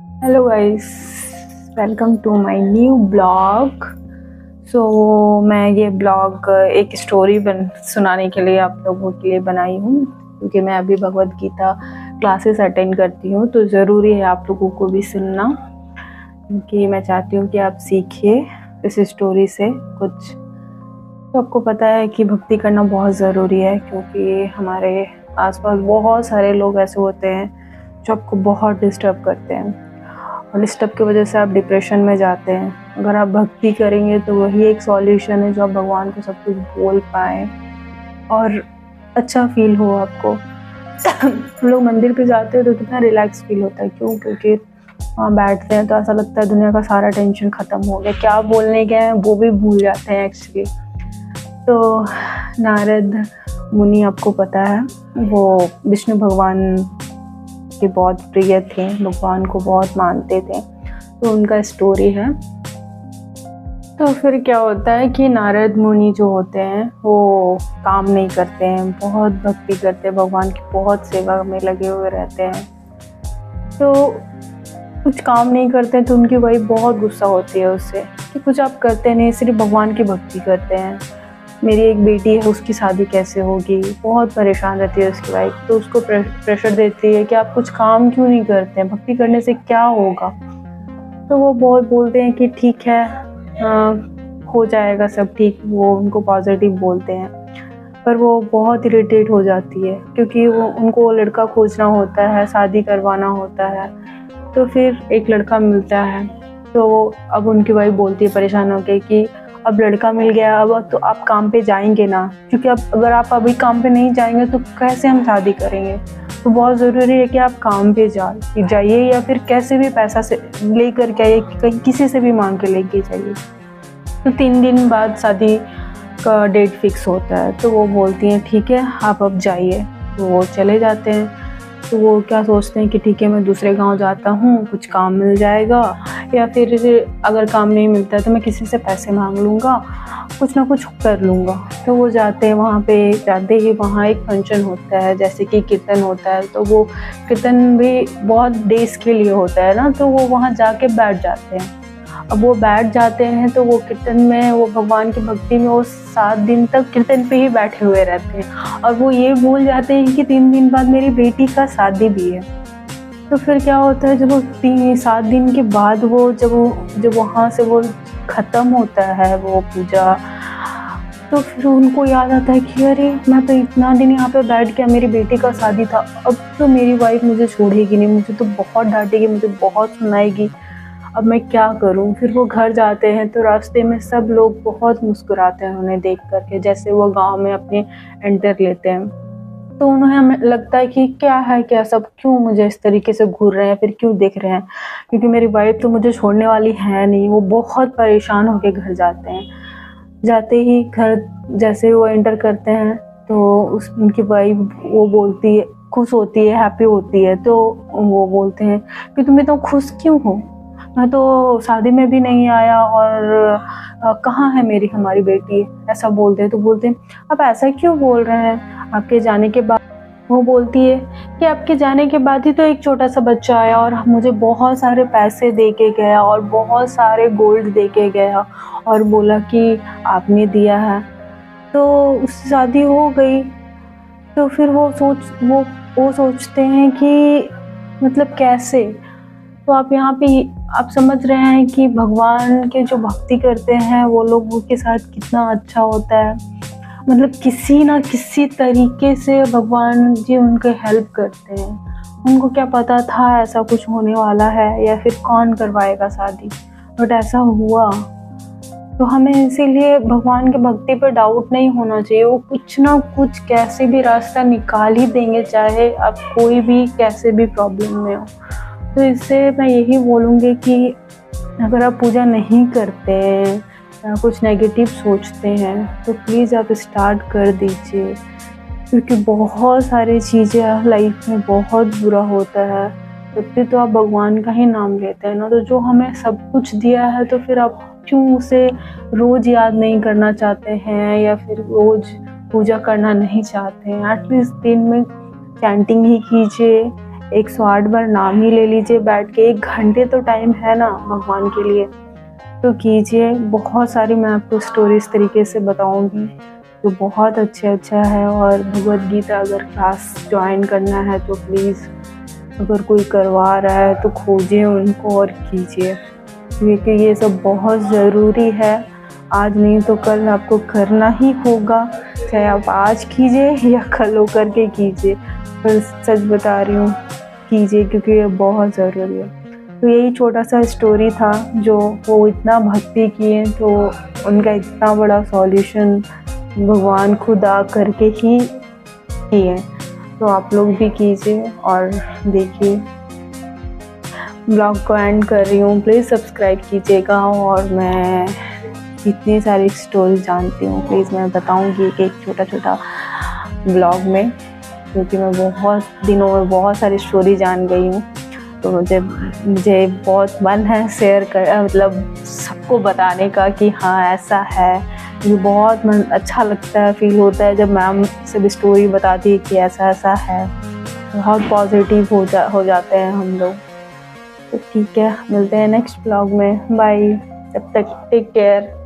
Hello guys, welcome to my new blog. मैं ये blog एक स्टोरी सुनाने के लिए आप लोगों के लिए बनाई हूँ, क्योंकि मैं अभी भगवत गीता क्लासेस अटेंड करती हूँ, तो ज़रूरी है आप लोगों को भी सुनना, क्योंकि मैं चाहती हूँ कि आप सीखिए इस स्टोरी से कुछ। तो आपको पता है कि भक्ति करना बहुत ज़रूरी है, क्योंकि हमारे आसपास बहुत सारे लोग ऐसे होते हैं जो आपको बहुत डिस्टर्ब करते हैं, और डिस्टर्ब की वजह से आप डिप्रेशन में जाते हैं। अगर आप भक्ति करेंगे तो वही एक सॉल्यूशन है, जो आप भगवान को सब कुछ बोल पाएँ और अच्छा फील हो आपको। हम लोग मंदिर पे जाते हैं तो कितना रिलैक्स फील होता है, क्यों? क्योंकि वहाँ बैठते हैं तो ऐसा लगता है दुनिया का सारा टेंशन ख़त्म हो गया, क्या बोलने गए हैं वो भी भूल जाते हैं एक्चुअली। तो नारद मुनि, आपको पता है, वो विष्णु भगवान के बहुत प्रिय थे, भगवान को बहुत मानते थे, तो उनका स्टोरी है। तो फिर क्या होता है कि नारद मुनि जो होते हैं वो काम नहीं करते हैं, बहुत भक्ति करते हैं, भगवान की बहुत सेवा में लगे हुए रहते हैं। तो कुछ काम नहीं करते हैं तो उनकी वाइफ बहुत गुस्सा होती है उससे कि कुछ आप करते नहीं, सिर्फ भगवान की भक्ति करते हैं। मेरी एक बेटी है, उसकी शादी कैसे होगी? बहुत परेशान रहती है उसकी वाइफ, तो उसको प्रेशर देती है कि आप कुछ काम क्यों नहीं करते हैं, भक्ति करने से क्या होगा? तो वो बहुत बोलते हैं कि ठीक है, हो जाएगा सब ठीक, वो उनको पॉजिटिव बोलते हैं। पर वो बहुत इरिटेट हो जाती है, क्योंकि उनको लड़का खोजना होता है, शादी करवाना होता है। तो फिर एक लड़का मिलता है, तो अब उनकी वाइफ बोलती है परेशान होकर कि अब लड़का मिल गया, अब तो आप काम पे जाएंगे ना, क्योंकि अब अगर आप अभी काम पे नहीं जाएंगे तो कैसे हम शादी करेंगे? तो बहुत ज़रूरी है कि आप काम पे जाइए, या फिर कैसे भी पैसा से लेकर के आइए, कहीं किसी से भी मांग के लेके जाइए। तो 3 दिन बाद शादी का डेट फिक्स होता है, तो वो बोलती हैं ठीक है आप अब जाइए। तो वो चले जाते हैं। तो वो क्या सोचते हैं कि ठीक है, मैं दूसरे गांव जाता हूँ, कुछ काम मिल जाएगा, या फिर अगर काम नहीं मिलता है तो मैं किसी से पैसे मांग लूँगा, कुछ ना कुछ कर लूँगा। तो वो जाते हैं, वहाँ पे जाते ही वहाँ एक फंक्शन होता है, जैसे कि कीर्तन होता है। तो वो कीर्तन भी बहुत डेज के लिए होता है ना, तो वो वहाँ जाके बैठ जाते हैं। अब वो बैठ जाते हैं तो वो कीर्तन में, वो भगवान की भक्ति में, वो 7 दिन तक कीर्तन पे ही बैठे हुए रहते हैं, और वो ये भूल जाते हैं कि 3 दिन बाद मेरी बेटी का शादी भी है। तो फिर क्या होता है, जब वो 7 दिन के बाद वो जब वहाँ से वो ख़त्म होता है वो पूजा, तो फिर उनको याद आता है कि अरे मैं तो इतना दिन यहाँ पे बैठ गया, मेरी बेटी का शादी था, अब तो मेरी वाइफ मुझे छोड़ेगी नहीं, मुझे तो बहुत डांटेगी, मुझे बहुत सुनाएगी, अब मैं क्या करूं? फिर वो घर जाते हैं तो रास्ते में सब लोग बहुत मुस्कुराते हैं उन्हें देख करके, जैसे वो गांव में अपने एंटर लेते हैं। तो उन्हें हमें लगता है कि क्या है, क्या सब क्यों मुझे इस तरीके से घूर रहे हैं, फिर क्यों देख रहे हैं, क्योंकि मेरी वाइफ तो मुझे छोड़ने वाली है नहीं। वो बहुत परेशान होकर घर जाते हैं। जाते ही घर जैसे वो एंटर करते हैं तो उनकी वाइफ वो बोलती है, खुश होती है, हैप्पी होती है। तो वो बोलते हैं कि तुम इतना खुश क्यों हो? मैं तो शादी में भी नहीं आया, और कहाँ है हमारी बेटी? ऐसा बोलते हैं। तो बोलते हैं आप ऐसा क्यों बोल रहे हैं, आपके जाने के बाद? वो बोलती है कि आपके जाने के बाद ही तो एक छोटा सा बच्चा आया, और मुझे बहुत सारे पैसे दे के गया, और बहुत सारे गोल्ड दे के गया, और बोला कि आपने दिया है। तो उससे शादी हो गई। तो फिर वो सोचते हैं कि मतलब कैसे? तो आप यहाँ पे आप समझ रहे हैं कि भगवान के जो भक्ति करते हैं वो लोगों के साथ कितना अच्छा होता है। मतलब किसी ना किसी तरीके से भगवान जी उनके हेल्प करते हैं। उनको क्या पता था ऐसा कुछ होने वाला है, या फिर कौन करवाएगा शादी, बट ऐसा हुआ। तो हमें इसीलिए भगवान के भक्ति पर डाउट नहीं होना चाहिए। वो कुछ ना कुछ कैसे भी रास्ता निकाल ही देंगे, चाहे आप कोई भी कैसे भी प्रॉब्लम में हो। तो इससे मैं यही बोलूँगी कि अगर आप पूजा नहीं करते हैं या कुछ नेगेटिव सोचते हैं तो प्लीज़ आप स्टार्ट कर दीजिए, क्योंकि बहुत सारी चीज़ें लाइफ में बहुत बुरा होता है। तब भी तो आप भगवान का ही नाम लेते हैं ना, तो जो हमें सब कुछ दिया है तो फिर आप क्यों उसे रोज़ याद नहीं करना चाहते हैं, या फिर रोज़ पूजा करना नहीं चाहते हैं? एटलीस्ट दिन में चैंटिंग ही कीजिए, 108 बार नाम ही ले लीजिए बैठ के, 1 घंटे तो टाइम है ना भगवान के लिए, तो कीजिए। बहुत सारी मैं आपको स्टोरी इस तरीके से बताऊंगी जो बहुत अच्छा है। और भगवद गीता अगर क्लास ज्वाइन करना है तो प्लीज़, अगर कोई करवा रहा है तो खोजिए उनको और कीजिए, क्योंकि ये सब बहुत ज़रूरी है। आज नहीं तो कल आपको करना ही होगा, चाहे आप आज कीजिए या कल हो करके कीजिए, पर सच बता रही हूँ कीजिए, क्योंकि ये बहुत ज़रूरी है। तो यही छोटा सा स्टोरी था, जो वो इतना भक्ति किए तो उनका इतना बड़ा सॉल्यूशन भगवान खुद आ करके ही किए। तो आप लोग भी कीजिए और देखिए। ब्लॉग को एंड कर रही हूँ, प्लीज़ सब्सक्राइब कीजिएगा। और मैं इतनी सारी स्टोरी जानती हूँ, प्लीज़ मैं बताऊँगी एक छोटा ब्लॉग में, क्योंकि मैं बहुत दिनों में बहुत सारी स्टोरी जान गई हूँ। तो मुझे बहुत मन है शेयर कर, मतलब सबको बताने का कि हाँ ऐसा है। मुझे बहुत मन अच्छा लगता है, फील होता है जब मैम सब स्टोरी बताती है कि ऐसा है। बहुत पॉजिटिव हो जाते हैं हम लोग। तो ठीक है, मिलते हैं नेक्स्ट ब्लॉग में। बाय, तब तक टेक केयर।